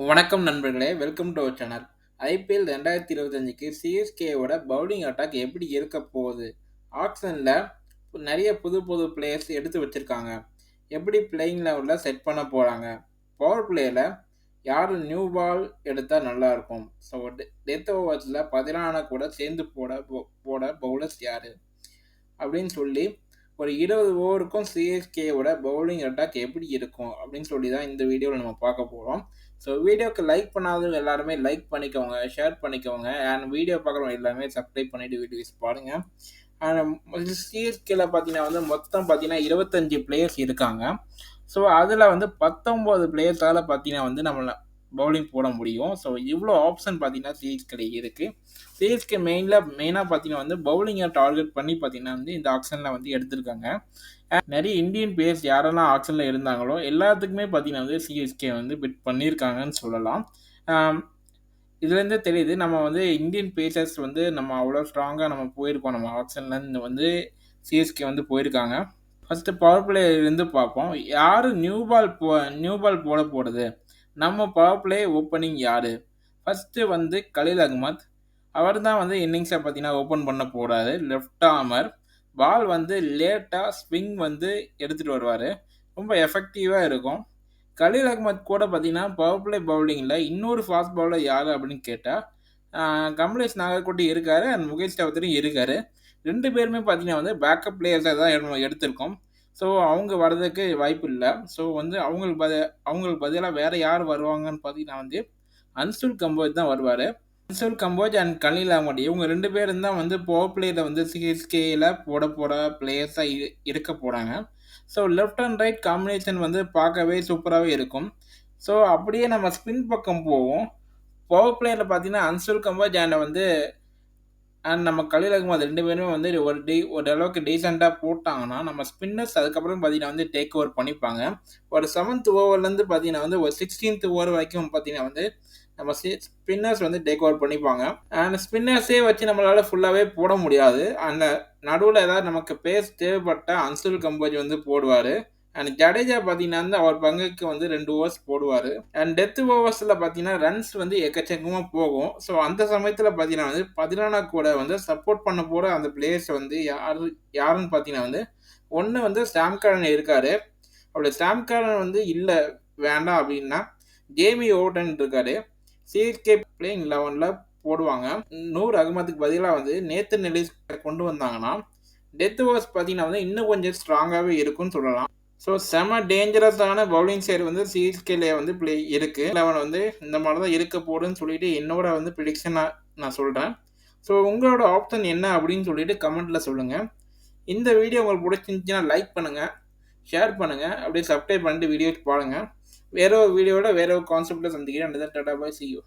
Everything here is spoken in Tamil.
வணக்கம் நண்பர்களே, welcome to our channel. IPL 2025க்கு சிஎஸ்கேவோட பவுலிங் அட்டாக் எப்படி இருக்க போகுது? ஆக்ஷனில் நிறைய புது புது பிளேயர்ஸ் எடுத்து வச்சிருக்காங்க. எப்படி பிளேயிங் லெவலில் செட் பண்ண போகிறாங்க? பவர் பிளேயில் யார் நியூ பால் எடுத்தால் நல்லாயிருக்கும்? ஸோ டெத் ஓவர்ஸில் 14 கூட சேர்ந்து போட பவுலர்ஸ் யார் அப்படின்னு சொல்லி ஒரு 20 ஓவருக்கும் சிஎஸ்கேவோட பவுலிங் அட்டாக் எப்படி இருக்கும் அப்படின்னு சொல்லி தான் இந்த வீடியோவில் நம்ம பார்க்க போகிறோம். ஸோ வீடியோக்கு லைக் பண்ணாதவங்க எல்லாருமே லைக் பண்ணிக்கோங்க, ஷேர் பண்ணிக்கோங்க. அண்ட் வீடியோ பார்க்குறவங்க எல்லாமே சப்ஸ்கிரைப் பண்ணிவிட்டு வீடியோஸ் பாருங்கள். அண்ட் சிஎஸ்கேல பார்த்தீங்கன்னா மொத்தம் பார்த்தீங்கன்னா 25 பிளேயர்ஸ் இருக்காங்க. ஸோ அதில் 19 பிளேயர்ஸால் பார்த்தீங்கன்னா நம்மளை பவுலிங் போட முடியும். ஸோ இவ்வளோ ஆப்ஷன் பார்த்தீங்கன்னா சிஎஸ்கே இருக்குது. சிஎஸ்கே மெயினாக பார்த்தீங்கன்னா பவுலிங்கை டார்கெட் பண்ணி பார்த்தீங்கன்னா இந்த ஆப்ஷனில் எடுத்திருக்காங்க. நிறைய இந்தியன் பிளேயர்ஸ் யாரெல்லாம் ஆப்ஷனில் இருந்தாங்களோ எல்லாத்துக்குமே பார்த்தீங்கன்னா சிஎஸ்கே பிட் பண்ணியிருக்காங்கன்னு சொல்லலாம். இதுலேருந்தே தெரியுது நம்ம இந்தியன் பேசர்ஸ் நம்ம அவ்வளோ ஸ்ட்ராங்காக நம்ம போயிருக்கோம். நம்ம ஆப்ஷன்லேருந்து சிஎஸ்கே போயிருக்காங்க. ஃபஸ்ட்டு பவர் பிளேயிலேருந்து பார்ப்போம். யார் நியூ பால் போட போடுறது? நம்ம பவர் பிளே ஓப்பனிங் யார்? ஃபஸ்ட்டு கலீல் அகமத். அவர் தான் இன்னிங்ஸை பார்த்தீங்கன்னா ஓப்பன் பண்ண போகிறாரு. Left armour. பால் லேட்டாக ஸ்விங் எடுத்துகிட்டு வருவார். ரொம்ப எஃபெக்டிவாக இருக்கும். கலீல் அகமத் கூட பார்த்தீங்கன்னா பவர் பிளே பவுலிங்கில் இன்னொரு ஃபாஸ்ட் பவுலர் யார் அப்படின்னு கேட்டால் கமலேஷ் நாகர்கோட்டி இருக்கார் அண்ட் முகேஷ் சௌத்ரியும் இருக்கார். 2 பேருமே பார்த்தீங்கன்னா பேக்கப் பிளேயர்ஸாக தான் எடுத்திருக்கோம். ஸோ அவங்க வர்றதுக்கு வாய்ப்பு இல்லை. ஸோ அவங்களுக்கு பதிலாக வேறு யார் வருவாங்கன்னு பார்த்தீங்கன்னா அன்சுல் கம்போஜ் தான் வருவார். அன்சுல் கம்போஜ் அண்ட் கலீல் அகமட் இவங்க 2 பேரும் தான் பவர் பிளேயில் சிஎஸ்கேயில் போட போகிற பிளேயர்ஸாக இருக்க போகிறாங்க. So left and right combination பார்க்கவே சூப்பராகவே இருக்கும். ஸோ அப்படியே நம்ம ஸ்பின் பக்கம் போவோம். பவர் பிளேயில் பார்த்தீங்கன்னா அன்சுல் கம்போஜ் அண்ட் நம்ம கலீல் அகமத் 2 பேருமே ஒரு அளவுக்கு டீசெண்டாக போட்டாங்கன்னா நம்ம ஸ்பின்னர்ஸ் அதுக்கப்புறம் பார்த்தீங்கன்னா டேக் ஓவர் பண்ணிப்பாங்க. ஒரு 7th ஓவர்லேருந்து பார்த்தீங்கன்னா ஒரு 16th ஓவர் வரைக்கும் பார்த்தீங்கன்னா நம்ம ஸ்பின்னர்ஸ் டேக் ஓவர் பண்ணிப்பாங்க. அண்ட் ஸ்பின்னர்ஸே வச்சு நம்மளால் ஃபுல்லாகவே போட முடியாது. அந்த நடுவில் ஏதாவது நமக்கு பேஸ் தேவைப்பட்ட அன்சுல் கம்போஜ் போடுவார். அண்ட் ஜடேஜா பார்த்தீங்கன்னா அவர் பங்குக்கு 2 ஓவர்ஸ் போடுவார். அண்ட் டெத் ஓவர்ஸில் பார்த்தீங்கன்னா ரன்ஸ் எக்கச்சக்கமாக போகும். ஸோ அந்த சமயத்தில் பார்த்தீங்கன்னா 14 கூட சப்போர்ட் பண்ண போகிற அந்த பிளேயர்ஸ் யாருன்னு பார்த்தீங்கன்னா ஒன்று சாம் கரன் இருக்கார். அப்படி சாம் கரன் இல்லை வேண்டாம் அப்படின்னா ஜேமி ஓவர்டன் இருக்கார். சிஎஸ்கே பிளேயிங் 11 போடுவாங்க. நூர் அகமதுக்கு பதிலாக நேத்தன் எலிஸ் கொண்டு வந்தாங்கன்னா டெத் ஓவர்ஸ் பார்த்தீங்கன்னா இன்னும் கொஞ்சம் ஸ்ட்ராங்காகவே இருக்குன்னு சொல்லலாம். ஸோ செம டேஞ்சரஸான பவுலிங் சைடு சிஎஸ்கேல பிளே இருக்குது. 11 இந்த மாதிரி தான் இருக்க போடுன்னு சொல்லிட்டு என்னோட ப்ரிடிக்ஷனாக நான் சொல்கிறேன். ஸோ உங்களோட ஆப்ஷன் என்ன அப்படின்னு சொல்லிட்டு கமெண்ட்டில் சொல்லுங்கள். இந்த வீடியோ உங்களுக்கு பிடிச்சிருந்துச்சுன்னா லைக் பண்ணுங்கள், ஷேர் பண்ணுங்கள், அப்படியே சப்ஸ்கிரைப் பண்ணிட்டு வீடியோஸ் பாருங்கள். வேற ஒரு வீடியோட வேற ஒரு கான்செப்டில் சந்திக்கிறேன். டாடா பாய், see you.